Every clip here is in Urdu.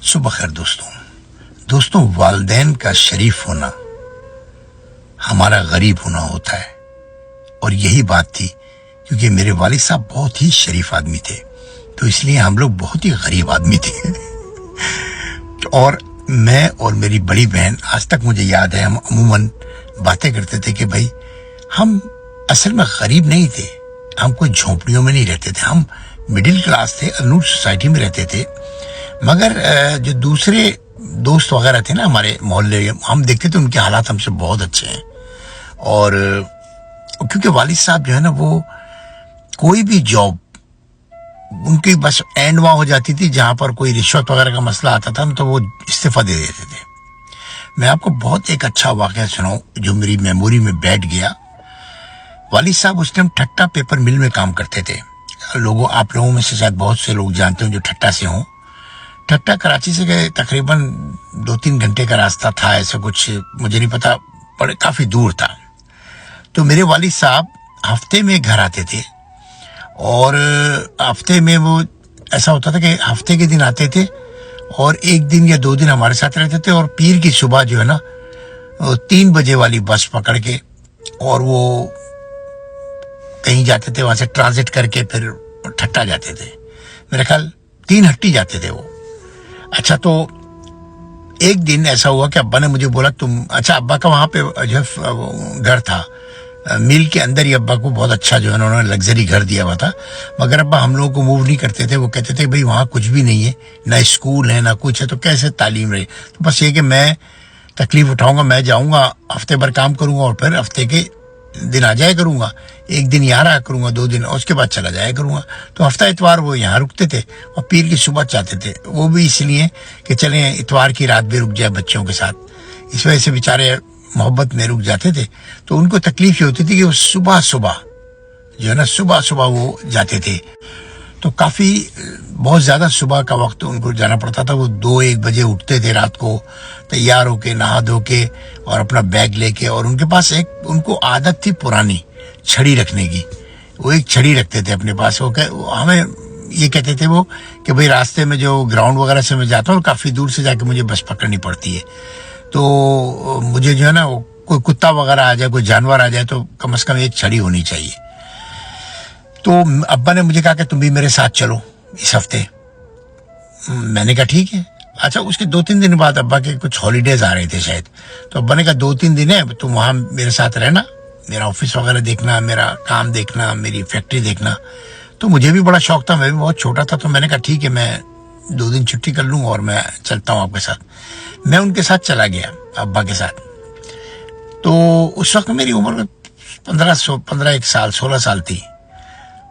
صبح خیر دوستوں والدین کا شریف ہونا ہمارا غریب ہونا ہوتا ہے، اور یہی بات تھی کیونکہ میرے والد صاحب بہت ہی شریف آدمی تھے، تو اس لیے ہم لوگ بہت ہی غریب آدمی تھے اور میں اور میری بڑی بہن آج تک مجھے یاد ہے، ہم عموماً باتیں کرتے تھے کہ بھائی ہم اصل میں غریب نہیں تھے، ہم کوئی جھونپڑیوں میں نہیں رہتے تھے، ہم مڈل کلاس تھے، النور سوسائٹی میں رہتے تھے، مگر جو دوسرے دوست وغیرہ تھے نا ہمارے محلے، ہم دیکھتے تھے ان کے حالات ہم سے بہت اچھے ہیں، اور کیونکہ والد صاحب جو ہے نا وہ کوئی بھی جاب ان کی بس اینڈ وہاں ہو جاتی تھی جہاں پر کوئی رشوت وغیرہ کا مسئلہ آتا تھا تو وہ استعفیٰ دے دیتے تھے۔ میں آپ کو بہت ایک اچھا واقعہ سناؤں جو میری میموری میں بیٹھ گیا۔ والد صاحب اس ٹائم ٹھٹا پیپر مل میں کام کرتے تھے۔ آپ لوگوں میں سے شاید بہت سے لوگ جانتے ہوں جو ٹھٹا سے ہوں۔ ٹھٹا کراچی سے گئے تقریباً 2-3 گھنٹے کا راستہ تھا، ایسا کچھ مجھے نہیں پتا، بڑے کافی دور تھا۔ تو میرے والد صاحب ہفتے میں گھر آتے تھے، اور ہفتے میں وہ ایسا ہوتا تھا کہ ہفتے کے دن آتے تھے اور 1 دن یا 2 دن ہمارے ساتھ رہتے تھے، اور پیر کی صبح جو ہے نا 3 بجے والی بس پکڑ کے اور وہ کہیں جاتے تھے، وہاں سے ٹرانزٹ کر کے پھر ٹھٹا جاتے تھے، میرے خیال 3 ہٹی جاتے تھے وہ۔ اچھا، تو ایک دن ایسا ہوا کہ ابا نے مجھے بولا اچھا ابا کا وہاں پہ جو گھر تھا میل کے اندر ہی، ابا کو بہت اچھا جو ہے انہوں نے لگژری گھر دیا ہوا تھا، مگر ابا ہم لوگوں کو موو نہیں کرتے تھے، وہ کہتے تھے بھئی وہاں کچھ بھی نہیں ہے، نہ اسکول ہے نہ کچھ ہے، تو کیسے تعلیم رہے، تو بس یہ کہ میں تکلیف اٹھاؤں گا، میں جاؤں گا ہفتے بھر کام کروں گا اور پھر ہفتے کے دن آ جایا کروں گا، 1 دن یہاں رہا کروں گا، 2 دن، اور اس کے بعد چلا جایا کروں گا۔ تو ہفتہ اتوار وہ یہاں رکتے تھے اور پیر کی صبح چاہتے تھے، وہ بھی اس لیے کہ چلیں اتوار کی رات بھی رک جائے بچوں کے ساتھ، اس وجہ سے بیچارے محبت میں رک جاتے تھے۔ تو ان کو تکلیف یہ ہوتی تھی کہ وہ صبح جو ہے نا صبح وہ جاتے تھے، تو کافی بہت زیادہ صبح کا وقت ان کو جانا پڑتا تھا۔ وہ 2-1 بجے اٹھتے تھے رات کو، تیار ہو کے نہا دھو کے اور اپنا بیگ لے کے، اور ان کے پاس ان کو عادت تھی پرانی چھڑی رکھنے کی، وہ ایک چھڑی رکھتے تھے اپنے پاس۔ ہمیں یہ کہتے تھے وہ کہ بھئی راستے میں جو گراؤنڈ وغیرہ سے میں جاتا ہوں کافی دور سے جا کے مجھے بس پکڑنی پڑتی ہے، تو مجھے جو ہے نا کوئی کتا وغیرہ آ جائے، کوئی جانور آ جائے، تو کم از کم ایک چھڑی ہونی چاہیے۔ تو ابا نے مجھے کہا کہ تم بھی میرے ساتھ چلو اس ہفتے، میں نے کہا ٹھیک ہے۔ اچھا، اس کے 2-3 دن بعد ابا کے کچھ ہالیڈیز آ رہے تھے شاید، تو ابا نے کہا 2-3 دن ہے تم وہاں میرے ساتھ رہنا، میرا آفس وغیرہ دیکھنا، میرا کام دیکھنا، میری فیکٹری دیکھنا۔ تو مجھے بھی بڑا شوق تھا، میں بھی بہت چھوٹا تھا، تو میں نے کہا ٹھیک ہے، میں 2 دن چھٹی کر لوں اور میں چلتا ہوں آپ کے ساتھ۔ میں ان کے ساتھ چلا گیا ابا کے ساتھ۔ تو اس وقت میری عمر 16 سال تھی۔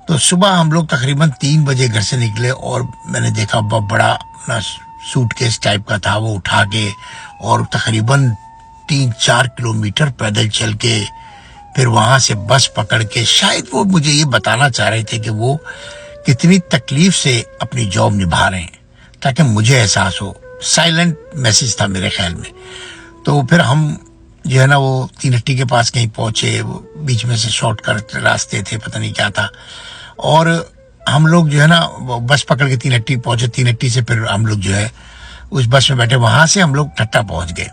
تو صبح ہم لوگ تقریباً 3 بجے گھر سے نکلے، اور میں نے دیکھا ابا بڑا اپنا سوٹ کیس ٹائپ کا تھا، وہ اٹھا کے اور تقریباً 3-4 کلومیٹر پیدل چل کے پھر وہاں سے بس پکڑ کے، شاید وہ مجھے یہ بتانا چاہ رہے تھے کہ وہ کتنی تکلیف سے اپنی جاب نبھا رہے ہیں، تاکہ مجھے احساس ہو۔ سائلنٹ میسج تھا میرے خیال میں۔ تو پھر ہم جو ہے نا وہ 3 ہٹی کے پاس کہیں پہنچے، وہ بیچ میں سے شارٹ کٹ راستے تھے، پتہ نہیں کیا تھا، اور ہم لوگ جو ہے نا بس پکڑ کے 3 ہٹی پہنچے۔ 3 ہٹی سے پھر ہم لوگ جو ہے اس بس میں بیٹھے، وہاں سے ہم لوگ ٹھٹا پہنچ گئے۔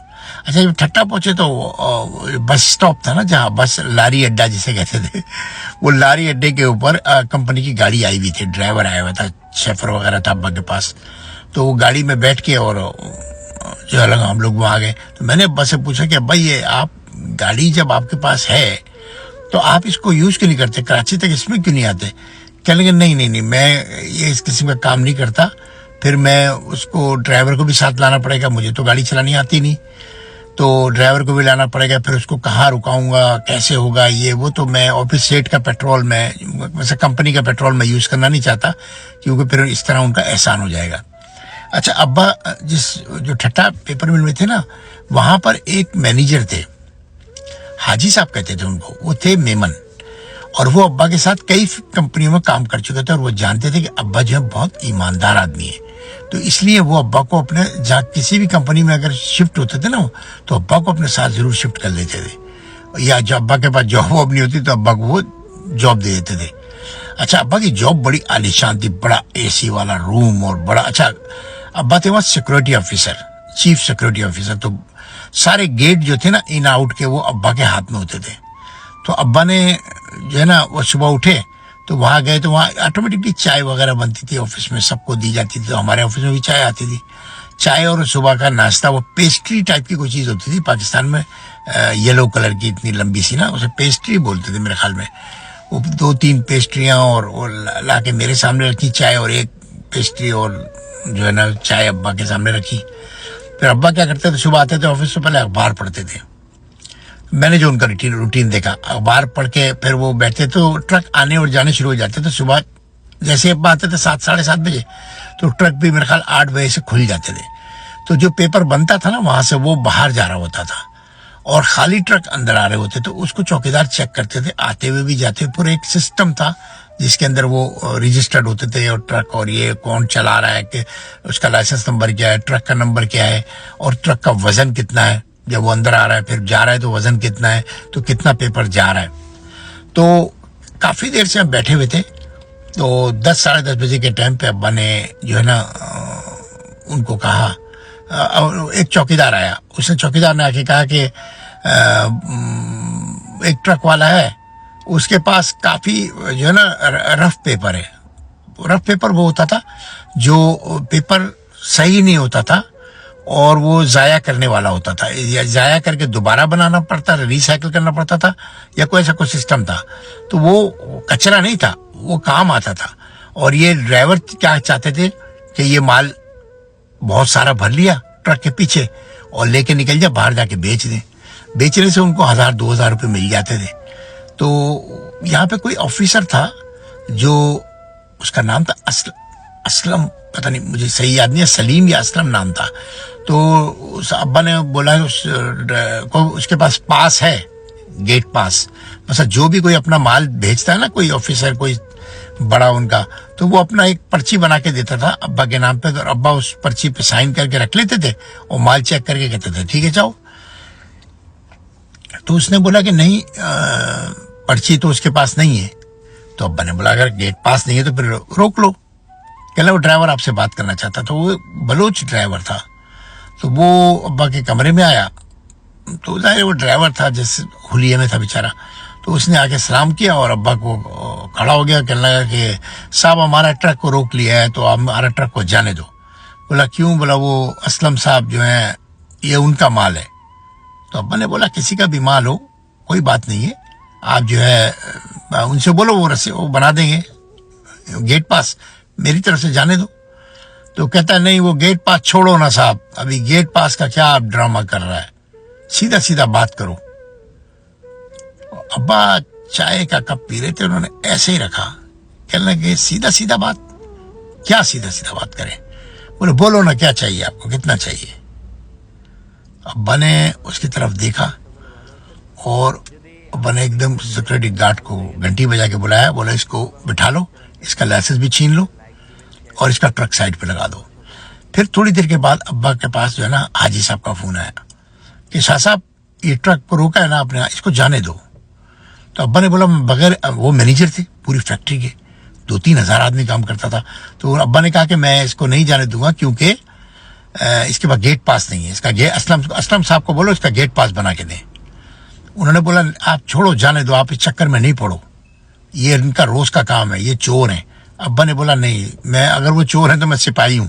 اچھا، جب ٹھٹا پہنچے تو بس اسٹاپ تھا نا جہاں بس لاری اڈا جسے کہتے تھے، وہ لاری اڈے کے اوپر کمپنی کی گاڑی آئی ہوئی تھی، ڈرائیور آیا ہوا تھا، شیفر وغیرہ تھا ابا کے پاس۔ تو وہ گاڑی میں بیٹھ کے اور جو ہے ہم لوگ وہاں گئے۔ تو میں نے ابا سے پوچھا کہ ابا یہ آپ گاڑی جب آپ کے پاس ہے تو آپ اس کو یوز کیوں نہیں کرتے، کراچی تک اس میں کیوں نہیں آتے؟ کہنے لگے نہیں، میں یہ اس قسم کا کام نہیں کرتا، پھر میں اس کو ڈرائیور کو بھی ساتھ لانا پڑے گا، مجھے تو گاڑی چلانی آتی نہیں، تو ڈرائیور کو بھی لانا پڑے گا، پھر اس کو کہاں رکاؤں گا، کیسے ہوگا یہ وہ، تو میں آفس سیٹ کا پیٹرول، میں ویسے کمپنی کا پیٹرول میں یوز کرنا نہیں چاہتا، کیونکہ پھر اس طرح ان کا احسان ہو جائے گا۔ اچھا، ابا جو ٹھٹا پیپر مل میں تھے نا، وہاں پر ایک مینیجر تھے، حاجی صاحب کہتے تھے ان کو، وہ تھے میمن، اور وہ ابا کے ساتھ کئی کمپنیوں میں کام کر چکے تھے، اور وہ جانتے تھے کہ ابا جو ہے بہت ایماندار آدمی ہے، تو اس لیے وہ ابا کو اپنے جہاں کسی بھی کمپنی میں اگر شفٹ ہوتے تھے نا تو ابا کو اپنے ساتھ ضرور شفٹ کر لیتے تھے، یا جو ابا کے پاس جاب واب نہیں ہوتی تو ابا کو وہ جاب دے دیتے تھے۔ اچھا، ابا کی جاب بڑی عالیشان تھی، بڑا اے سی والا روم، اور بڑا اچھا ابا تھے وہاں security officer, chief security officer, تو سارے گیٹ جو تھے نا ان آؤٹ کے وہ ابا کے ہاتھ میں ہوتے تھے. تو ابا نے جو ہے نا وہ صبح اٹھے تو وہاں گئے تو وہاں آٹومیٹکلی چائے وغیرہ بنتی تھی آفس میں، سب کو دی جاتی تھی. تو ہمارے آفس میں بھی چائے آتی تھی. چائے اور صبح کا ناشتہ وہ پیسٹری ٹائپ کی کوئی چیز ہوتی تھی پاکستان میں، یلو کلر کی اتنی لمبی سی نا، اسے پیسٹری بولتے تھے میرے خیال میں. وہ 2-3 پیسٹریاں اور لا کے میرے سامنے رکھی چائے، اور ایک پیسٹری اور جو ہے نا چائے ابا کے سامنے رکھی. پھر ابا کیا کرتے تھے، صبح آتے تھے آفس سے پہلے اخبار پڑھتے تھے. میں نے جو ان کا روٹین دیکھا، اخبار پڑھ کے پھر وہ بیٹھتے تو ٹرک آنے اور جانے شروع ہو جاتے تھے. صبح جیسے ابا آتے تھے 7-7:30 بجے تو ٹرک بھی میرے خیال 8 بجے سے کھل جاتے تھے. تو جو پیپر بنتا تھا نا وہاں سے وہ باہر جا رہا ہوتا تھا اور خالی ٹرک اندر آ رہے ہوتے، تو اس کو چوکیدار چیک کرتے تھے، آتے ہوئے بھی جاتے ہوئے. پورا ایک سسٹم تھا جس کے اندر وہ رجسٹرڈ ہوتے تھے، اور ٹرک اور یہ کون چلا رہا ہے، کہ اس کا لائسنس نمبر کیا ہے، ٹرک کا نمبر کیا ہے، اور ٹرک کا وزن کتنا ہے. جب وہ اندر آ رہا ہے پھر جا رہا ہے تو وزن کتنا ہے، تو کتنا پیپر جا رہا ہے. تو کافی دیر سے ہم بیٹھے ہوئے تھے. تو 10-10:30 بجے کے ٹائم پہ ابا نے جو ہے نا ان کو کہا، ایک چوکیدار آیا. اس نے چوکیدار نے آ کے کہا کہ ایک ٹرک والا ہے، اس کے پاس کافی جو ہے نا رف پیپر ہے. رف پیپر وہ ہوتا تھا جو پیپر صحیح نہیں ہوتا تھا اور وہ ضائع کرنے والا ہوتا تھا، یا ضائع کر کے دوبارہ بنانا پڑتا، ریسائیکل کرنا پڑتا تھا، یا کوئی ایسا کوئی سسٹم تھا. تو وہ کچرا نہیں تھا، وہ کام آتا تھا. اور یہ ڈرائیور کیا چاہتے تھے کہ یہ مال بہت سارا بھر لیا ٹرک کے پیچھے اور لے کے نکل جائے، باہر جا کے بیچ دیں. بیچنے سے ان کو 1000-2000 روپے مل جاتے تھے. تو یہاں پہ کوئی آفیسر تھا جو اس کا نام تھا اسلم، پتہ نہیں مجھے صحیح یاد نہیں ہے، سلیم یا اسلم نام تھا. تو اس ابا نے بولا اس کے پاس ہے گیٹ پاس. مثلا جو بھی کوئی اپنا مال بھیجتا ہے نا، کوئی آفیسر کوئی بڑا ان کا، تو وہ اپنا ایک پرچی بنا کے دیتا تھا ابا کے نام پہ، اور ابا اس پرچی پہ سائن کر کے رکھ لیتے تھے اور مال چیک کر کے کہتے تھے ٹھیک ہے جاؤ. تو اس نے بولا کہ نہیں، پرچی تو اس کے پاس نہیں ہے. تو ابا نے بولا اگر گیٹ پاس نہیں ہے تو پھر روک لو. کہ وہ ڈرائیور آپ سے بات کرنا چاہتا. تو وہ بلوچ ڈرائیور تھا. تو وہ ابا کے کمرے میں آیا. تو ظاہر وہ ڈرائیور تھا جس حلیے میں تھا بیچارہ. تو اس نے آ کے سلام کیا اور ابا کو کھڑا ہو گیا، کہنے لگا کہ صاحب ہمارا ٹرک کو روک لیا ہے تو آپ ہمارا ٹرک کو جانے دو. بولا کیوں؟ بولا وہ اسلم صاحب جو ہیں یہ ان کا مال ہے. تو ابا نے بولا کسی کا بھی مال ہو کوئی بات نہیں ہے، آپ جو ہے ان سے بولو وہ بنا دیں گے گیٹ پاس، میری طرف سے جانے دو. تو کہتا ہے نہیں وہ گیٹ پاس چھوڑو نا صاحب، ابھی گیٹ پاس کا کیا آپ ڈرامہ کر رہا ہے، سیدھا سیدھا بات کرو. ابا چائے کا کپ پی رہے تھے، انہوں نے ایسے ہی رکھا. کہنے لگے سیدھا سیدھا بات؟ کیا سیدھا سیدھا بات کریں؟ بولے بولو نا کیا چاہیے آپ کو، کتنا چاہیے؟ ابا نے اس کی طرف دیکھا اور ابا نے ایک دم سیکورٹی گارڈ کو گھنٹی بجا کے بلایا. بولا اس کو بٹھا لو، اس کا لائسنس بھی چھین لو اور اس کا ٹرک سائڈ پہ لگا دو. پھر تھوڑی دیر کے بعد ابا کے پاس جو ہے نا حاجی صاحب کا فون آیا کہ شاہ صاحب یہ ٹرک کو روکا ہے نا آپ نے، اس کو جانے دو. تو ابا نے بولا بغیر، وہ مینیجر تھے پوری فیکٹری کے، 2-3 ہزار آدمی کام کرتا تھا. تو ابا نے کہا کہ میں اس کو نہیں جانے دوں گا کیونکہ اس کے پاس گیٹ پاس نہیں ہے. اس کا اسلم صاحب کو بولو اس کا گیٹ پاس بنا کے دیں. انہوں نے بولا آپ چھوڑو جانے دو، آپ اس چکر میں نہیں پڑو، یہ ان کا روز کا کام ہے، یہ چور ہیں. ابا نے بولا نہیں، میں اگر وہ چور ہیں تو میں سپاہی ہوں.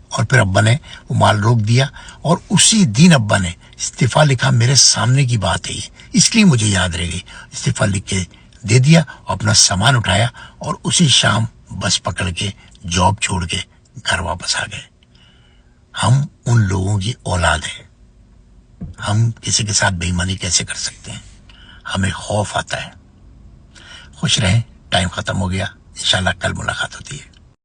اور پھر ابا نے وہ مال روک دیا اور اسی دن ابا نے استعفیٰ لکھا. میرے سامنے کی بات ہے یہ، اس لیے مجھے یاد رہ گئی. استعفیٰ لکھ کے دے دیا اور اپنا سامان اٹھایا اور اسی شام بس پکڑ کے جاب چھوڑ کے گھر واپس آ گئے. ہم ان لوگوں کی اولاد ہیں، ہم کسی کے ساتھ بے ایمانی کیسے کر سکتے ہیں؟ ہمیں خوف آتا ہے. خوش رہیں، ٹائم ختم ہو گیا، انشاءاللہ کل ملاقات ہوتی ہے.